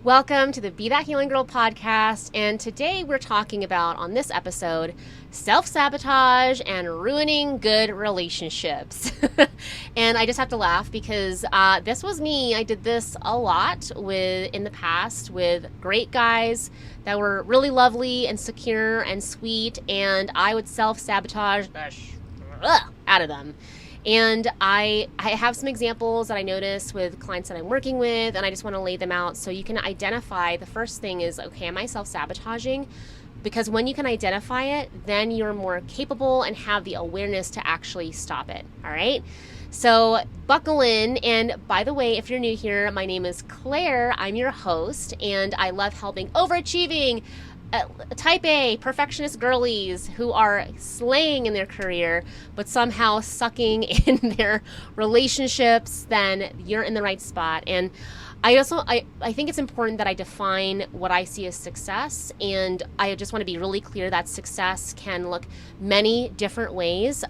Welcome to the Be That Healing Girl Podcast, and today we're talking about, on this episode, self-sabotage and ruining good relationships. And I just have to laugh because this was me. I did this a lot in the past with great guys that were really lovely and secure and sweet, and I would self-sabotage the out of them. And I have some examples that I notice with clients that I'm working with, and I just want to lay them out so you can identify. The first thing is, okay, am I self-sabotaging? Because when you can identify it, then you're more capable and have the awareness to actually stop it, all right? So buckle in. And by the way, if you're new here, my name is Claire. I'm your host, and I love helping overachieving type A perfectionist girlies who are slaying in their career but somehow sucking in their relationships. Then you're in the right spot. And I think it's important that I define what I see as success, and I just want to be really clear that success can look many different ways.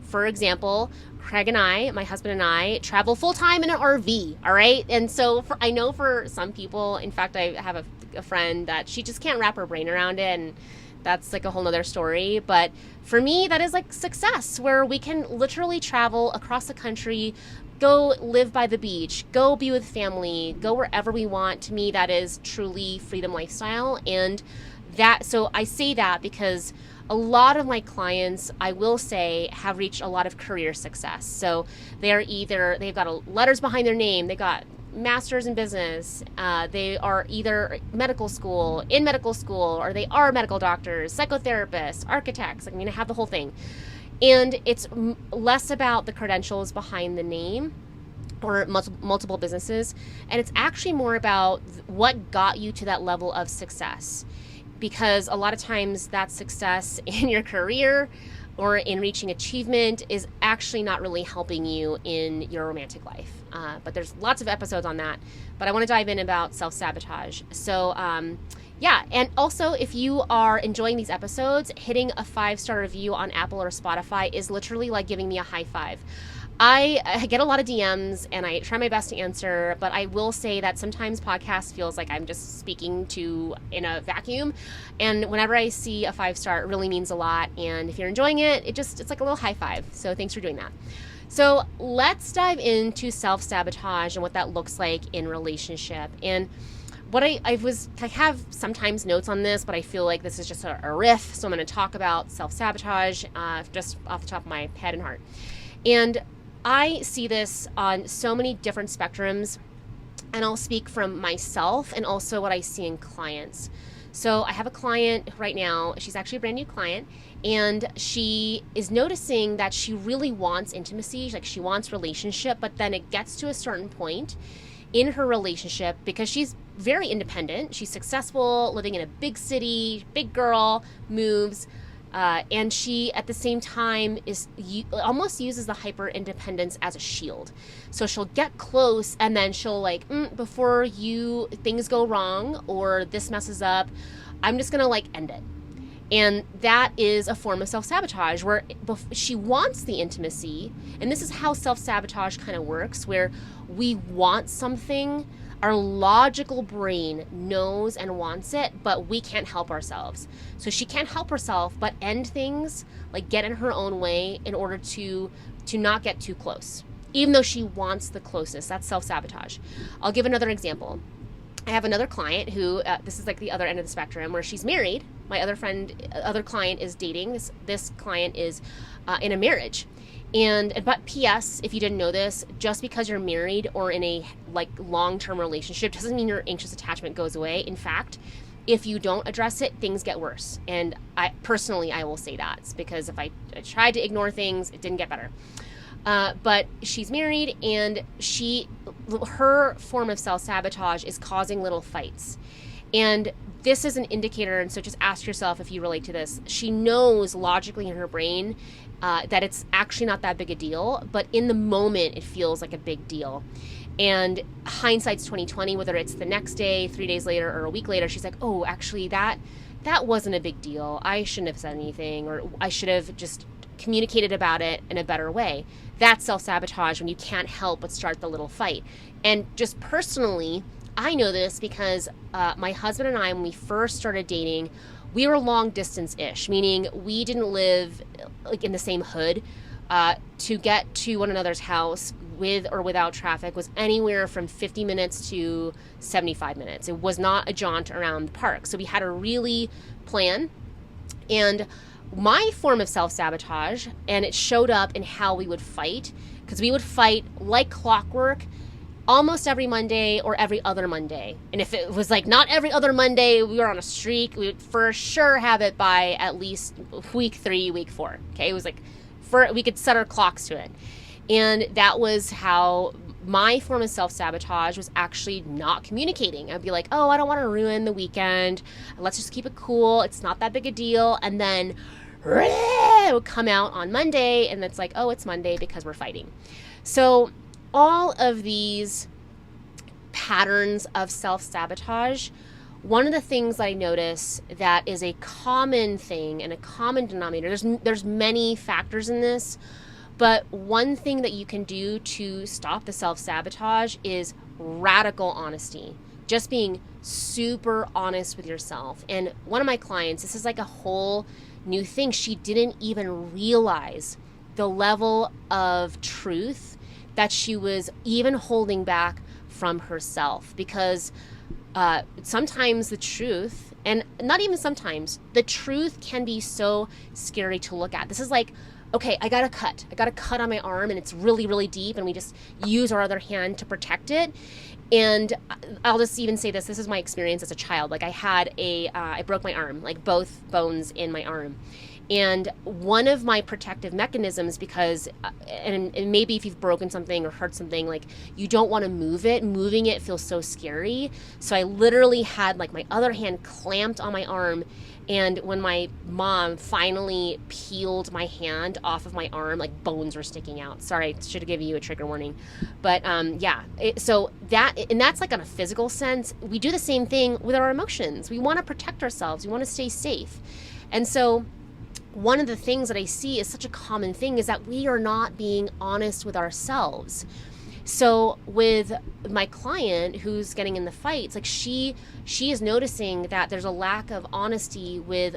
For example, Craig and I, my husband and I, travel full-time in an RV, all right? And so I know for some people, in fact, I have a friend that she just can't wrap her brain around it, and that's like a whole nother story. But for me, that is like success, where we can literally travel across the country, go live by the beach, go be with family, go wherever we want. To me, that is truly freedom lifestyle. And so I say that because a lot of my clients, I will say, have reached a lot of career success. So they've got letters behind their name, they got masters in business, they are either in medical school, or they are medical doctors, psychotherapists, architects. I have the whole thing. And it's less about the credentials behind the name or multiple businesses, and it's actually more about what got you to that level of success. Because a lot of times that success in your career or in reaching achievement is actually not really helping you in your romantic life. But there's lots of episodes on that. But I want to dive in about self-sabotage. So and also if you are enjoying these episodes, hitting a 5-star review on Apple or Spotify is literally like giving me a high five. I get a lot of DMs and I try my best to answer, but I will say that sometimes podcast feels like I'm just speaking to in a vacuum. And whenever I see a 5-star, it really means a lot. And if you're enjoying it, it's like a little high five. So thanks for doing that. So let's dive into self-sabotage and what that looks like in relationship. And what I have sometimes notes on this, but I feel like this is just a riff. So I'm going to talk about self-sabotage just off the top of my head and heart. And I see this on so many different spectrums, and I'll speak from myself and also what I see in clients. So I have a client right now. She's actually a brand new client, and she is noticing that she really wants intimacy, like she wants relationship, but then it gets to a certain point in her relationship because she's very independent. She's successful, living in a big city, big girl, moves. And she, at the same time, almost uses the hyper independence as a shield. So she'll get close, and then she'll before things go wrong or this messes up, I'm just gonna end it. And that is a form of self-sabotage where she wants the intimacy. And this is how self-sabotage kind of works, where we want something. Our logical brain knows and wants it, but we can't help ourselves. So she can't help herself but end things, get in her own way in order to not get too close, even though she wants the closeness. That's self-sabotage. I'll give another example. I have another client who, this is the other end of the spectrum, where she's married. My other client is dating. This client is in a marriage. But P.S., if you didn't know this, just because you're married or in a long-term relationship doesn't mean your anxious attachment goes away. In fact, if you don't address it, things get worse. And I will say that. It's because if I tried to ignore things, it didn't get better. But she's married, and her form of self-sabotage is causing little fights. And this is an indicator, and so just ask yourself if you relate to this. She knows logically in her brain that it's actually not that big a deal, but in the moment it feels like a big deal. And hindsight's 20/20, whether it's the next day, 3 days later, or a week later, she's like, oh, actually that wasn't a big deal. I shouldn't have said anything, or I should have just communicated about it in a better way. That's self-sabotage, when you can't help but start the little fight. And just personally, I know this because my husband and I, when we first started dating, we were long distance-ish, meaning we didn't live like in the same hood. To get to one another's house with or without traffic was anywhere from 50 minutes to 75 minutes. It was not a jaunt around the park. So we had to really plan. And my form of self-sabotage, and it showed up in how we would fight, because we would fight like clockwork almost every Monday or every other Monday. And if it was like not every other Monday, we were on a streak, we would for sure have it by at least week 3, week 4. Okay, it was like we could set our clocks to it. And that was how my form of self-sabotage was actually not communicating. I'd be like, oh, I don't want to ruin the weekend. Let's just keep it cool. It's not that big a deal. And then it would come out on Monday, and it's like, oh, it's Monday because we're fighting. So all of these patterns of self-sabotage, one of the things that I notice that is a common thing and a common denominator, there's many factors in this, but one thing that you can do to stop the self-sabotage is radical honesty. Just being super honest with yourself. And one of my clients, this is like a whole new thing. She didn't even realize the level of truth that she was even holding back from herself, because sometimes the truth, and not even sometimes, the truth can be so scary to look at. This is like, okay, I got a cut on my arm, and it's really, really deep, and we just use our other hand to protect it. And I'll just even say this is my experience as a child. Like I broke my arm, like both bones in my arm. And one of my protective mechanisms, because, and maybe if you've broken something or hurt something, like you don't want to move it. Moving it feels so scary. So I literally had like my other hand clamped on my arm. And when my mom finally peeled my hand off of my arm, like bones were sticking out. Sorry, should have given you a trigger warning. But so that's like on a physical sense. We do the same thing with our emotions. We want to protect ourselves. We want to stay safe. And so one of the things that I see is such a common thing is that we are not being honest with ourselves. So with my client who's getting in the fights, like she is noticing that there's a lack of honesty with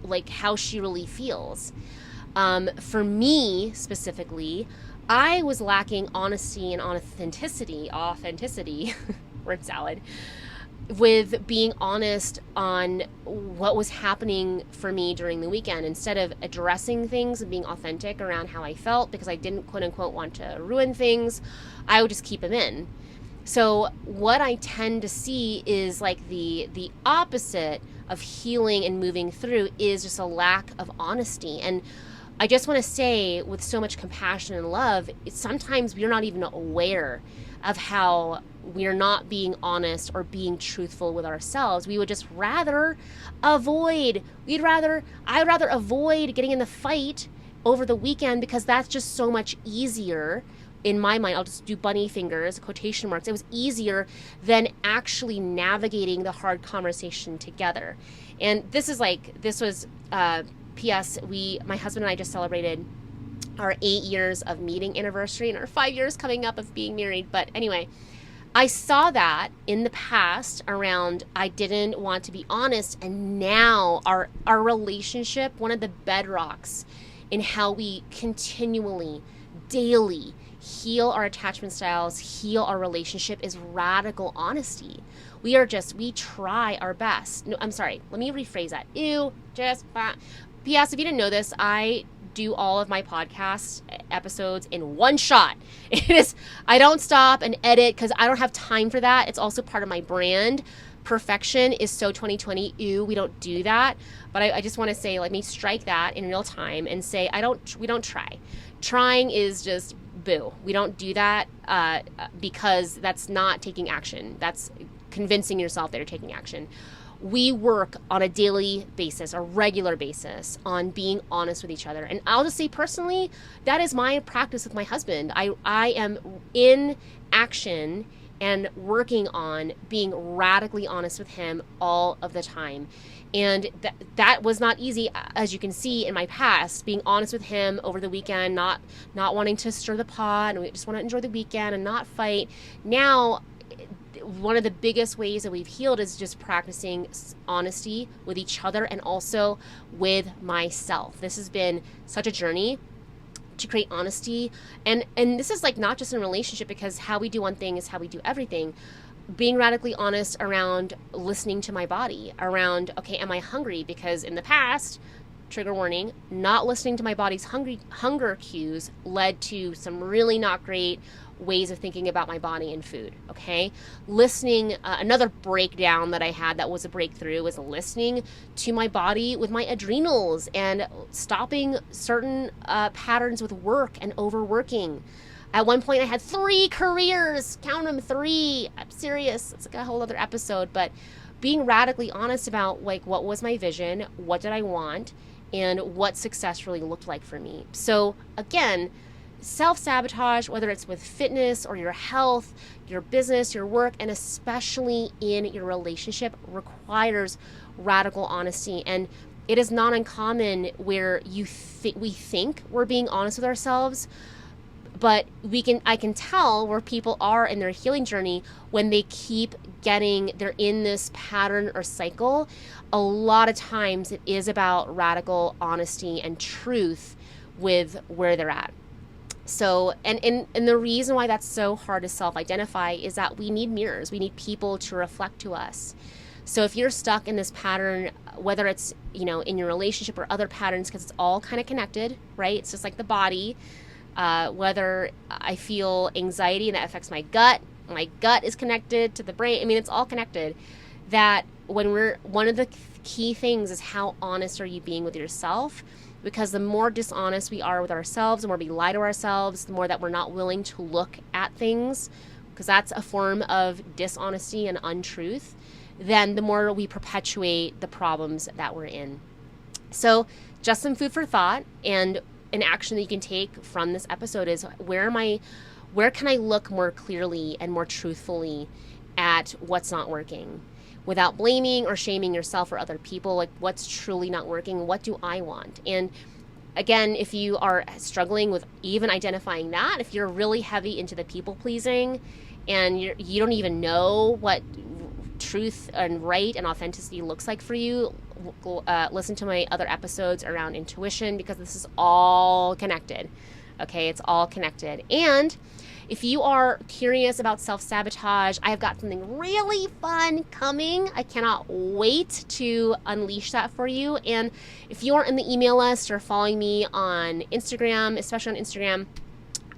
like how she really feels. For me specifically, I was lacking honesty and authenticity, word salad, with being honest on what was happening for me during the weekend. Instead of addressing things and being authentic around how I felt, because I didn't quote unquote want to ruin things, I would just keep them in. So what I tend to see is like the opposite of healing and moving through is just a lack of honesty. And I just want to say, with so much compassion and love, sometimes we're not even aware of how we're not being honest or being truthful with ourselves. We would just rather avoid. I'd rather avoid getting in the fight over the weekend, because that's just so much easier. In my mind, I'll just do bunny fingers, quotation marks. It was easier than actually navigating the hard conversation together. And this was P.S. My husband and I just celebrated our 8 years of meeting anniversary and our 5 years coming up of being married. But anyway, I saw that in the past around I didn't want to be honest, and now our relationship, one of the bedrocks in how we continually, daily heal our attachment styles, heal our relationship, is radical honesty. We try our best. No, I'm sorry. Let me rephrase that. P.S. If you didn't know this, I do all of my podcast episodes in one shot. I don't stop and edit because I don't have time for that. It's also part of my brand. Perfection is so 2020. Ew, we don't do that. But I just want to say, let me strike that in real time and say, we don't try. Trying is just boo. We don't do that because that's not taking action. That's convincing yourself that you're taking action. We work on a daily basis, a regular basis, on being honest with each other. And I'll just say personally, that is my practice with my husband. I am in action and working on being radically honest with him all of the time. And that was not easy, as you can see in my past, being honest with him over the weekend, not wanting to stir the pot, and we just want to enjoy the weekend and not fight. Now, one of the biggest ways that we've healed is just practicing honesty with each other and also with myself. This has been such a journey to create honesty. And this is like not just in a relationship, because how we do one thing is how we do everything. Being radically honest around listening to my body, around, okay, am I hungry? Because in the past, trigger warning, not listening to my body's hunger cues led to some really not great ways of thinking about my body and food. Okay, listening, another breakdown that I had that was a breakthrough was listening to my body with my adrenals and stopping certain patterns with work and overworking. At one point I had 3 careers, count them, 3. I'm serious, it's like a whole other episode. But being radically honest about like what was my vision, what did I want, and what success really looked like for me. So again, self-sabotage, whether it's with fitness or your health, your business, your work, and especially in your relationship, requires radical honesty. And it is not uncommon where we think we're being honest with ourselves, but I can tell where people are in their healing journey when they keep they're in this pattern or cycle. A lot of times it is about radical honesty and truth with where they're at. So, and the reason why that's so hard to self-identify is that we need mirrors. We need people to reflect to us. So if you're stuck in this pattern, whether it's, in your relationship or other patterns, because it's all kind of connected, right? It's just like the body. Whether I feel anxiety and that affects my gut is connected to the brain. I mean, it's all connected. That one of the key things is how honest are you being with yourself? Because the more dishonest we are with ourselves, the more we lie to ourselves, the more that we're not willing to look at things, because that's a form of dishonesty and untruth, then the more we perpetuate the problems that we're in. So just some food for thought, and an action that you can take from this episode is where can I look more clearly and more truthfully at what's not working, without blaming or shaming yourself or other people. Like, what's truly not working? What do I want? And again, if you are struggling with even identifying that, if you're really heavy into the people pleasing and you don't even know what truth and right and authenticity looks like for you, listen to my other episodes around intuition, because this is all connected. Okay, it's all connected. And if you are curious about self-sabotage, I've got something really fun coming. I cannot wait to unleash that for you. And if you are in the email list or following me on Instagram, especially on Instagram,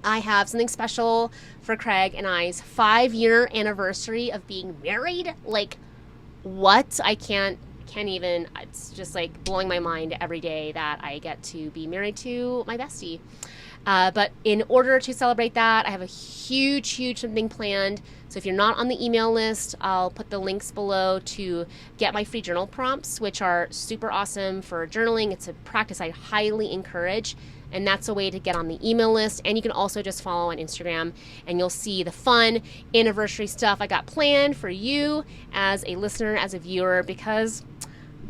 I have something special for Craig and I's 5-year anniversary of being married. Like, what? I can't even, it's just like blowing my mind every day that I get to be married to my bestie. But in order to celebrate that, I have a huge something planned. So if you're not on the email list, I'll put the links below to get my free journal prompts, which are super awesome for journaling. It's a practice I highly encourage. And that's a way to get on the email list. And you can also just follow on Instagram, and you'll see the fun anniversary stuff I got planned for you as a listener, as a viewer, because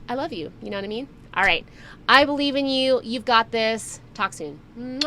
I love you. You know what I mean? All right. I believe in you. You've got this. Talk soon. Mwah.